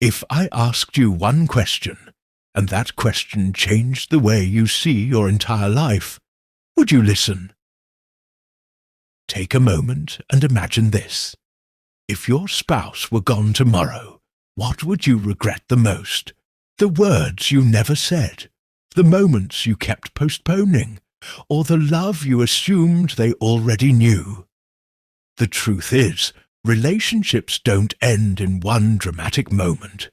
If I asked you one question, and that question changed the way you see your entire life, would you listen? Take a moment and imagine this. If your spouse were gone tomorrow, what would you regret the most? The words you never said, the moments you kept postponing, or the love you assumed they already knew? The truth is, relationships don't end in one dramatic moment.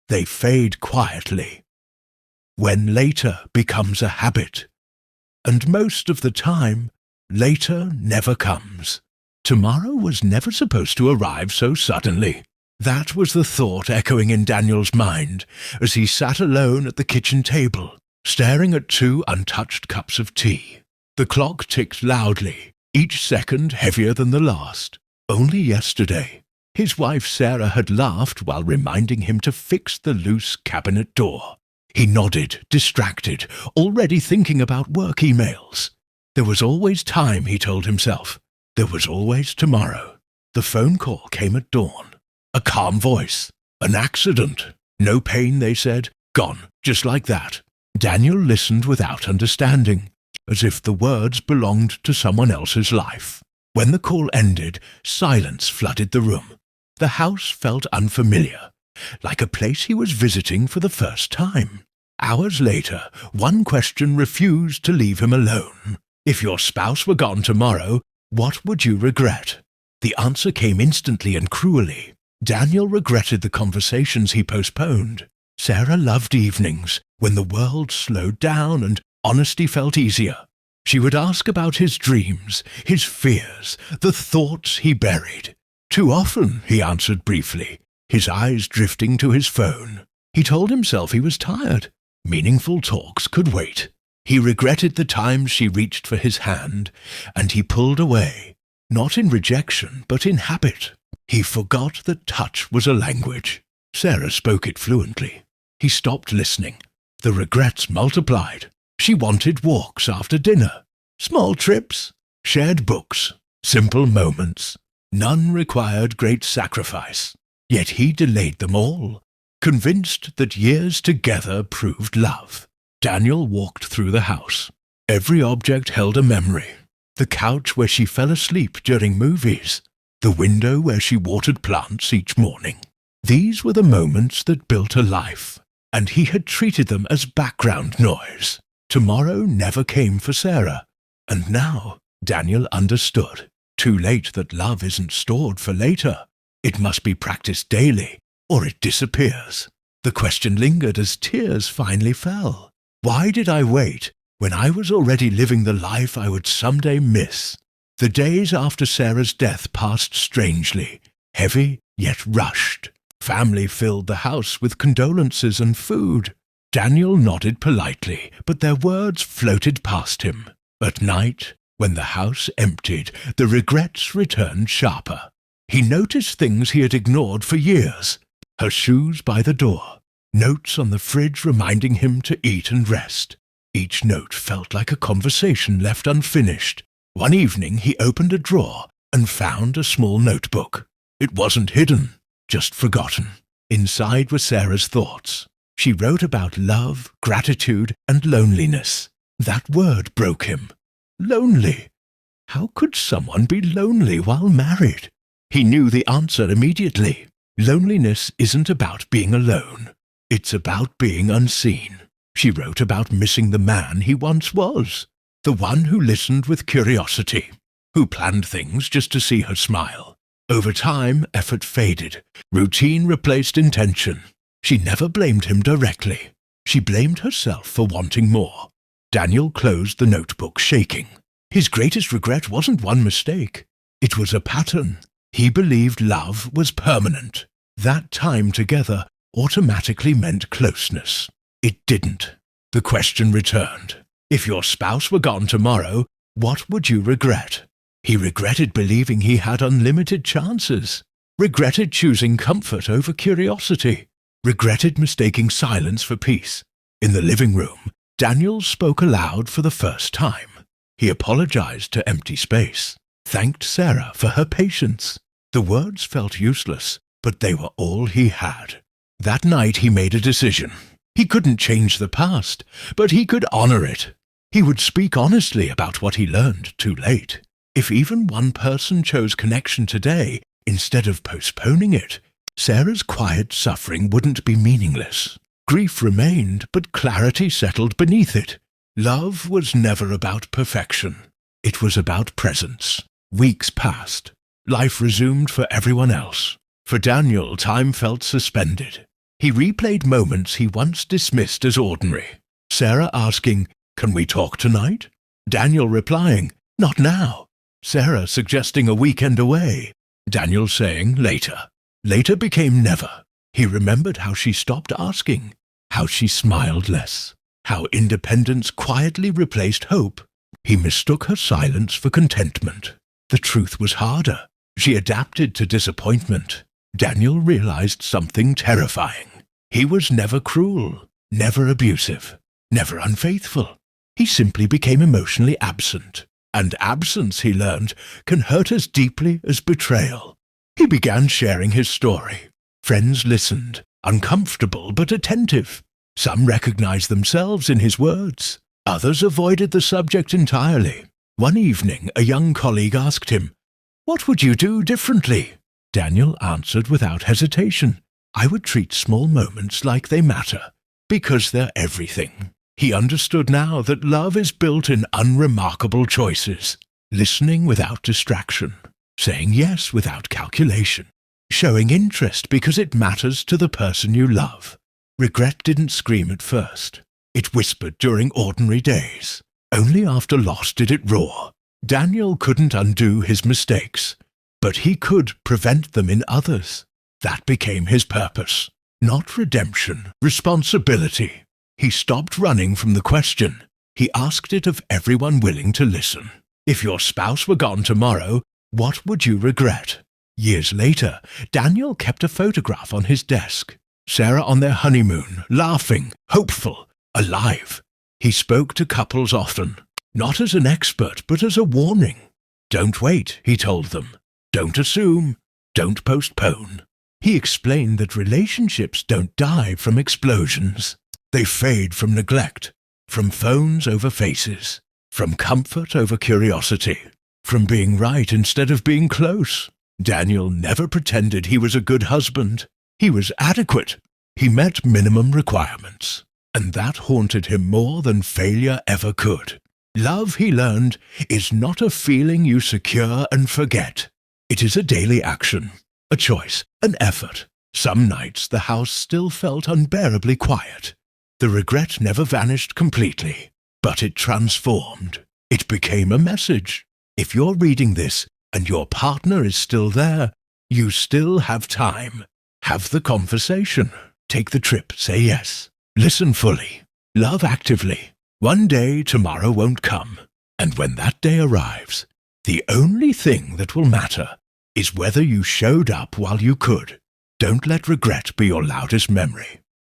They fade quietly, when later becomes a habit. And most of the time, later never comes. Tomorrow was never supposed to arrive so suddenly. That was the thought echoing in Daniel's mind as he sat alone at the kitchen table, staring at 2 untouched cups of tea. The clock ticked loudly, each second heavier than the last. Only yesterday, his wife Sarah had laughed while reminding him to fix the loose cabinet door. He nodded, distracted, already thinking about work emails. There was always time, he told himself. There was always tomorrow. The phone call came at dawn. A calm voice. An accident. No pain, they said. Gone, just like that. Daniel listened without understanding, as if the words belonged to someone else's life. When the call ended, silence flooded the room. The house felt unfamiliar, like a place he was visiting for the first time. Hours later, one question refused to leave him alone. If your spouse were gone tomorrow, what would you regret? The answer came instantly and cruelly. Daniel regretted the conversations he postponed. Sarah loved evenings, when the world slowed down and honesty felt easier. She would ask about his dreams, his fears, the thoughts he buried. Too often, he answered briefly, his eyes drifting to his phone. He told himself he was tired. Meaningful talks could wait. He regretted the times she reached for his hand, and he pulled away, not in rejection, but in habit. He forgot that touch was a language. Sarah spoke it fluently. He stopped listening. The regrets multiplied. She wanted walks after dinner, small trips, shared books, simple moments. None required great sacrifice. Yet he delayed them all, convinced that years together proved love. Daniel walked through the house. Every object held a memory. The couch where she fell asleep during movies. The window where she watered plants each morning. These were the moments that built a life, and he had treated them as background noise. Tomorrow never came for Sarah, and now Daniel understood. Too late that love isn't stored for later. It must be practiced daily, or it disappears. The question lingered as tears finally fell. Why did I wait when I was already living the life I would someday miss? The days after Sarah's death passed strangely, heavy yet rushed. Family filled the house with condolences and food. Daniel nodded politely, but their words floated past him. At night, when the house emptied, the regrets returned sharper. He noticed things he had ignored for years. Her shoes by the door. Notes on the fridge reminding him to eat and rest. Each note felt like a conversation left unfinished. One evening he opened a drawer and found a small notebook. It wasn't hidden, just forgotten. Inside were Sarah's thoughts. She wrote about love, gratitude, and loneliness. That word broke him. Lonely. How could someone be lonely while married? He knew the answer immediately. Loneliness isn't about being alone. It's about being unseen. She wrote about missing the man he once was, the one who listened with curiosity, who planned things just to see her smile. Over time, effort faded. Routine replaced intention. She never blamed him directly. She blamed herself for wanting more. Daniel closed the notebook, shaking. His greatest regret wasn't one mistake. It was a pattern. He believed love was permanent. That time together automatically meant closeness. It didn't. The question returned. If your spouse were gone tomorrow, what would you regret? He regretted believing he had unlimited chances. Regretted choosing comfort over curiosity. Regretted mistaking silence for peace. In the living room, Daniel spoke aloud for the first time. He apologized to empty space. Thanked Sarah for her patience. The words felt useless, but they were all he had. That night he made a decision. He couldn't change the past, but he could honor it. He would speak honestly about what he learned too late. If even one person chose connection today, instead of postponing it, Sarah's quiet suffering wouldn't be meaningless. Grief remained, but clarity settled beneath it. Love was never about perfection. It was about presence. Weeks passed. Life resumed for everyone else. For Daniel, time felt suspended. He replayed moments he once dismissed as ordinary. Sarah asking, "Can we talk tonight?" Daniel replying, "Not now." Sarah suggesting a weekend away. Daniel saying, "Later." Later became never. He remembered how she stopped asking, how she smiled less, how independence quietly replaced hope. He mistook her silence for contentment. The truth was harder. She adapted to disappointment. Daniel realized something terrifying. He was never cruel, never abusive, never unfaithful. He simply became emotionally absent. And absence, he learned, can hurt as deeply as betrayal. He began sharing his story. Friends listened, uncomfortable but attentive. Some recognized themselves in his words. Others avoided the subject entirely. One evening, a young colleague asked him, "What would you do differently?" Daniel answered without hesitation, "I would treat small moments like they matter, because they're everything." He understood now that love is built in unremarkable choices, listening without distraction, saying yes without calculation, showing interest because it matters to the person you love. Regret didn't scream at first. It whispered during ordinary days. Only after loss did it roar. Daniel couldn't undo his mistakes, but he could prevent them in others. That became his purpose. Not redemption, responsibility. He stopped running from the question. He asked it of everyone willing to listen. If your spouse were gone tomorrow, what would you regret? Years later, Daniel kept a photograph on his desk. Sarah on their honeymoon, laughing, hopeful, alive. He spoke to couples often, not as an expert, but as a warning. Don't wait, he told them. Don't assume. Don't postpone. He explained that relationships don't die from explosions. They fade from neglect, from phones over faces, from comfort over curiosity, from being right instead of being close. Daniel never pretended he was a good husband. He was adequate. He met minimum requirements. And that haunted him more than failure ever could. Love, he learned, is not a feeling you secure and forget. It is a daily action, a choice, an effort. Some nights the house still felt unbearably quiet. The regret never vanished completely, but it transformed. It became a message. If you're reading this and your partner is still there, you still have time. Have the conversation. Take the trip. Say yes. Listen fully. Love actively. One day tomorrow won't come. And when that day arrives, the only thing that will matter is whether you showed up while you could. Don't let regret be your loudest memory.